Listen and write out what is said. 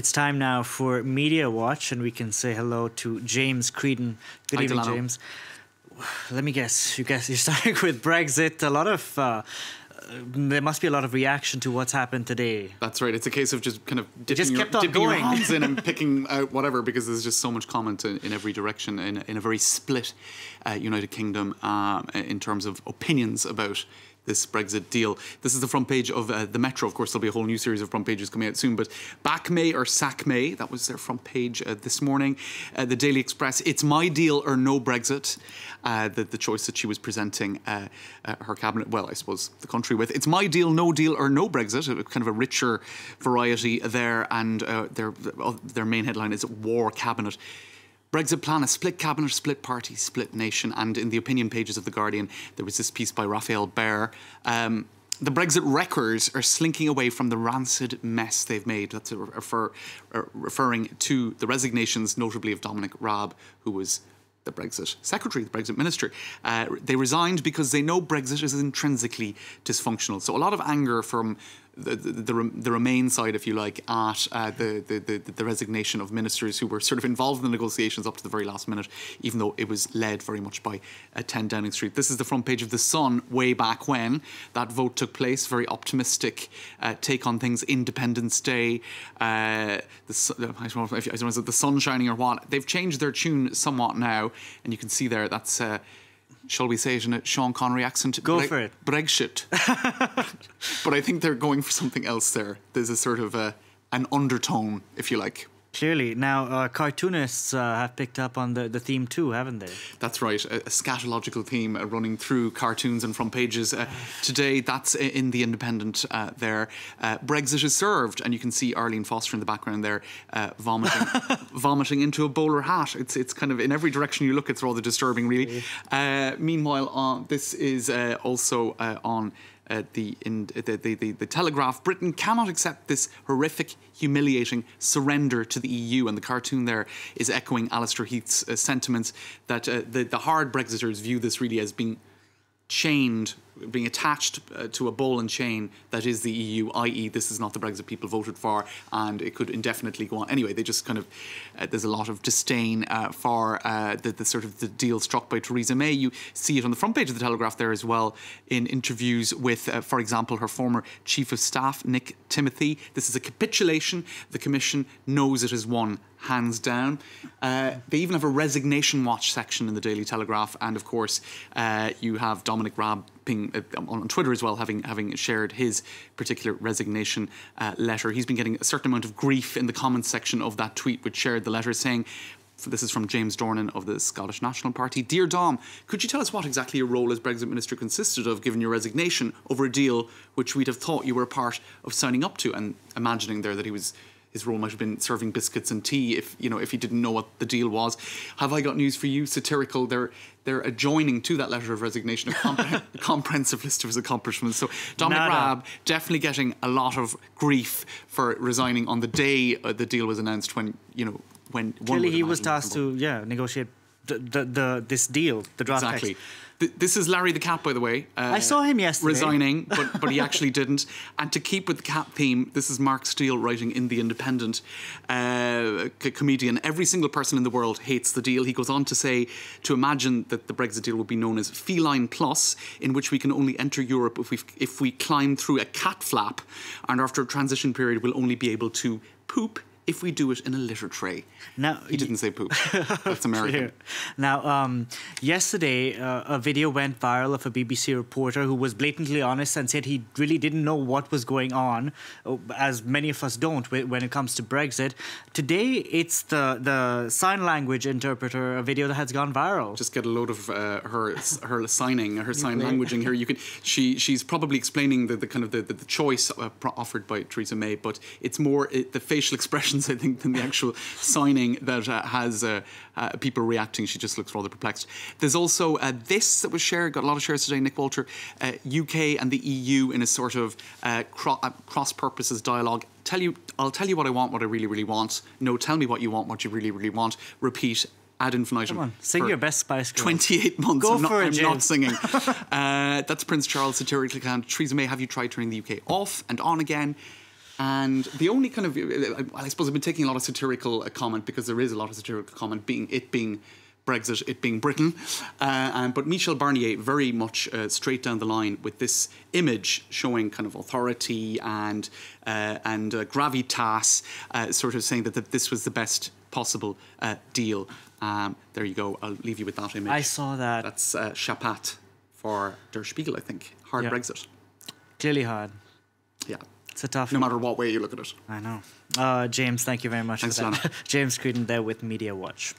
It's time now for Media Watch, and we can say hello to James Creedon. Good evening, James. Let me guess. You're starting with Brexit. There must be a lot of reaction to what's happened today. That's right. It's a case of just kind of dipping your hands in and picking out whatever, because there's just so much comment in every direction in a very split United Kingdom in terms of opinions about this Brexit deal. This is the front page of the Metro. Of course, there'll be a whole new series of front pages coming out soon, but back May or sack May, that was their front page this morning. The Daily Express, it's my deal or no Brexit. The choice that she was presenting her cabinet, well, I suppose the country with. It's my deal, no deal or no Brexit, kind of a richer variety there, and their main headline is War Cabinet. Brexit plan, a split cabinet, split party, split nation. And in the opinion pages of The Guardian, there was this piece by Raphael Baer. The Brexit wreckers are slinking away from the rancid mess they've made. That's referring to the resignations, notably of Dominic Raab, who was the Brexit secretary, the Brexit minister. They resigned because they know Brexit is intrinsically dysfunctional. So a lot of anger from the Remain side, if you like, at the resignation of ministers who were sort of involved in the negotiations up to the very last minute, even though it was led very much by 10 Downing Street. This is the front page of The Sun way back when that vote took place. Very optimistic take on things. Independence Day, I don't know if the sun shining or what. They've changed their tune somewhat now, and you can see there that's shall we say it in a Sean Connery accent? Go for it. Brexit. But I think they're going for something else there. There's a sort of an undertone, if you like. Clearly. Now, cartoonists have picked up on the theme too, haven't they? That's right. A scatological theme running through cartoons and front pages. Today, that's in The Independent there. Brexit is served, and you can see Arlene Foster in the background there vomiting into a bowler hat. It's kind of in every direction you look, it's rather disturbing, really. Meanwhile, this is also on the Telegraph. Britain cannot accept this horrific, humiliating surrender to the EU, and the cartoon there is echoing Alistair Heath's sentiments that the hard Brexiters view this really as being chained, being attached to a ball and chain that is the EU, i.e. this is not the Brexit people voted for, and it could indefinitely go on. Anyway, they just kind of, there's a lot of disdain for the sort of the deal struck by Theresa May. You see it on the front page of the Telegraph there as well, in interviews with, for example, her former Chief of Staff, Nick Timothy. This is a capitulation. The Commission knows it has won, hands down. They even have a resignation watch section in the Daily Telegraph, and of course you have Dominic Raab on Twitter as well, having shared his particular resignation letter. He's been getting a certain amount of grief in the comments section of that tweet which shared the letter, saying, this is from James Dornan of the Scottish National Party. Dear Dom, could you tell us what exactly your role as Brexit Minister consisted of, given your resignation over a deal which we'd have thought you were a part of signing up to? And imagining there that his role might have been serving biscuits and tea if he didn't know what the deal was. Have I got news for you? Satirical. They're adjoining to that letter of resignation a comprehensive list of his accomplishments. So Dominic Raab definitely getting a lot of grief for resigning on the day the deal was announced, when clearly he was tasked to negotiate this deal, the draft exactly. text. This is Larry the Cat, by the way. I saw him yesterday. Resigning, but he actually didn't. And to keep with the cat theme, this is Mark Steele writing in The Independent, comedian. Every single person in the world hates the deal. He goes on to say, to imagine that the Brexit deal would be known as Feline Plus, in which we can only enter Europe if we climb through a cat flap, and after a transition period we'll only be able to poop if we do it in a litter tray. Now, he didn't say poop. That's American. Now, yesterday, a video went viral of a BBC reporter who was blatantly honest and said he really didn't know what was going on, as many of us don't when it comes to Brexit. Today, it's the sign language interpreter, a video that has gone viral. Just get a load of her sign languaging here. You can. She's probably explaining the kind of the choice offered by Theresa May, but it's more the facial expression, I think, than the actual signing that has people reacting. She just looks rather perplexed. There's also this that was shared, got a lot of shares today, Nick Walter, UK and the EU in a sort of cross-purposes dialogue. I'll tell you what I want, what I really, really want. No, tell me what you want, what you really, really want. Repeat ad infinitum. Come on, sing your best Spice Girls. 28 months. Go I'm for it, not singing. That's Prince Charles satirically account. Theresa May, have you tried turning the UK off and on again? And the only kind of, well, I suppose I've been taking a lot of satirical comment, because there is a lot of satirical comment, being Brexit, it being Britain. But Michel Barnier very much straight down the line with this image showing kind of authority and gravitas, sort of saying that this was the best possible deal. There you go. I'll leave you with that image. I saw that. That's Chapat for Der Spiegel, I think. Hard Brexit. Clearly hard. Yeah. It's a tough No matter what way you look at it. I know. James, thank you very much Thanks, for that. James Creedon there with Media Watch.